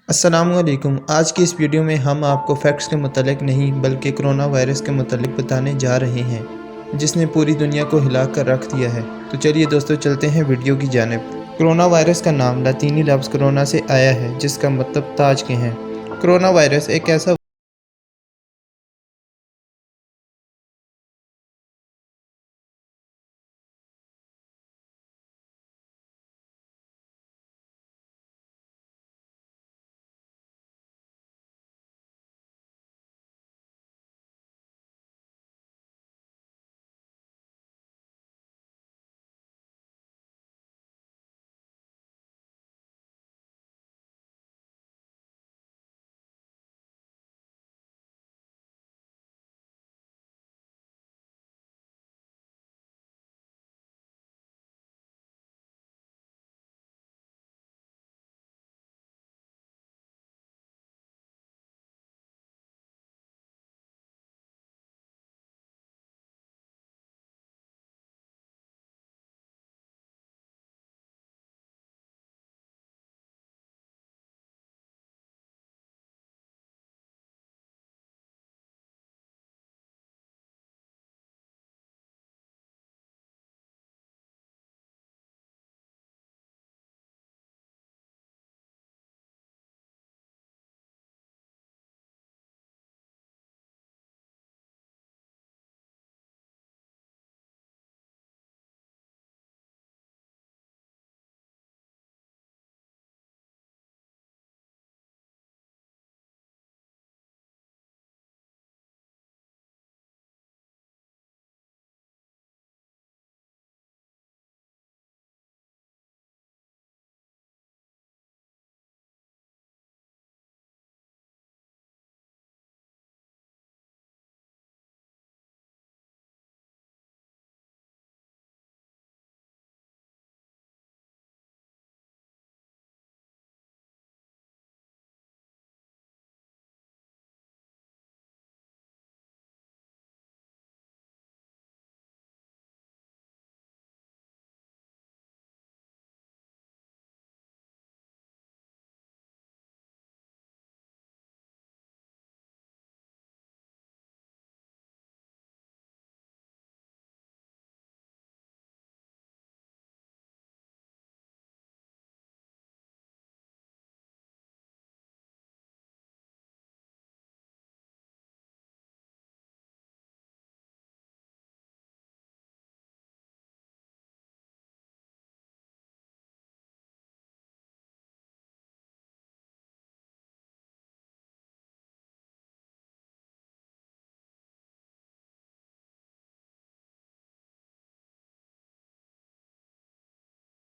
अस्सलामुअलैकुम। आज की इस वीडियो में हम आपको फैक्ट्स के मुतालिक नहीं बल्कि कोरोना वायरस के मुतालिक बताने जा रहे हैं जिसने पूरी दुनिया को हिला कर रख दिया है। तो चलिए दोस्तों चलते हैं वीडियो की जानिब। कोरोना वायरस का नाम लातीनी लफ्ज़ कोरोना से आया है जिसका मतलब ताज के हैं। कोरोना वायरस एक ऐसा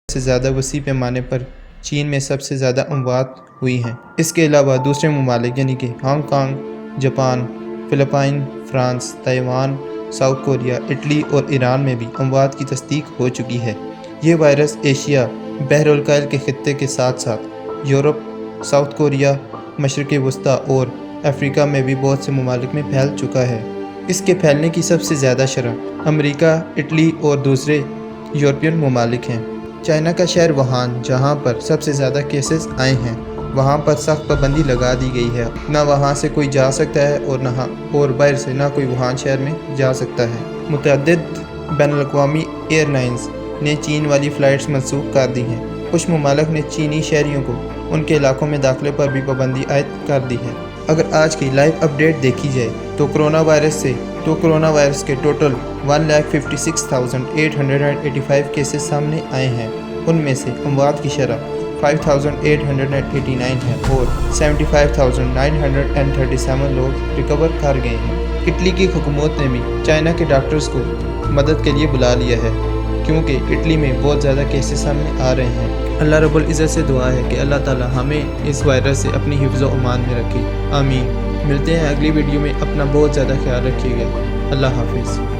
से ज़्यादा वसी पैमाने पर चीन में सबसे ज़्यादा अमवात हुई हैं। इसके अलावा दूसरे ममालिक यानी कि Hong Kong, Japan, Philippines, France, Taiwan, South Korea, Italy और ईरान में भी अमवात की तस्दीक हो चुकी है। ये वायरस एशिया, बहरुल-कायल के खित्ते के साथ साथ यूरोप, साउथ कोरिया, मशरिक़ वस्ता और अफ्रीका में भी बहुत से ममालिक में फैल चुका है। इसके फैलने की सबसे ज़्यादा शरह अमरीका, इटली और दूसरे यूरोपियन ममालिक हैं। चाइना का शहर वुहान, जहां पर सबसे ज़्यादा केसेस आए हैं, वहां पर सख्त पाबंदी लगा दी गई है। ना वहां से कोई जा सकता है और बाहर से ना कोई वुहान शहर में जा सकता है। मुतअद्दिद बैनुल-अक़वामी एयरलाइंस ने चीन वाली फ़्लाइट्स मनसूख कर दी हैं। कुछ ममालिक ने चीनी शहरियों को उनके इलाकों में दाखिले पर भी पाबंदी आयद कर दी है। अगर आज की लाइव अपडेट देखी जाए तो कोरोना वायरस के टोटल 1,56,885 केसेस सामने आए हैं। उनमें से अमवात की शरह 5,889 है और 75,937 लोग रिकवर कर गए हैं। इटली की हुकूमत ने भी चाइना के डॉक्टर्स को मदद के लिए बुला लिया है क्योंकि इटली में बहुत ज़्यादा केसेस सामने आ रहे हैं। अल्लाह रब्बुल इज़्ज़त से दुआ है कि अल्लाह ताला हमें इस वायरस से अपनी हिफ्ज़ व अमान में रखे। आमीन। मिलते हैं अगली वीडियो में। अपना बहुत ज़्यादा ख्याल रखिएगा। अल्लाह हाफिज़।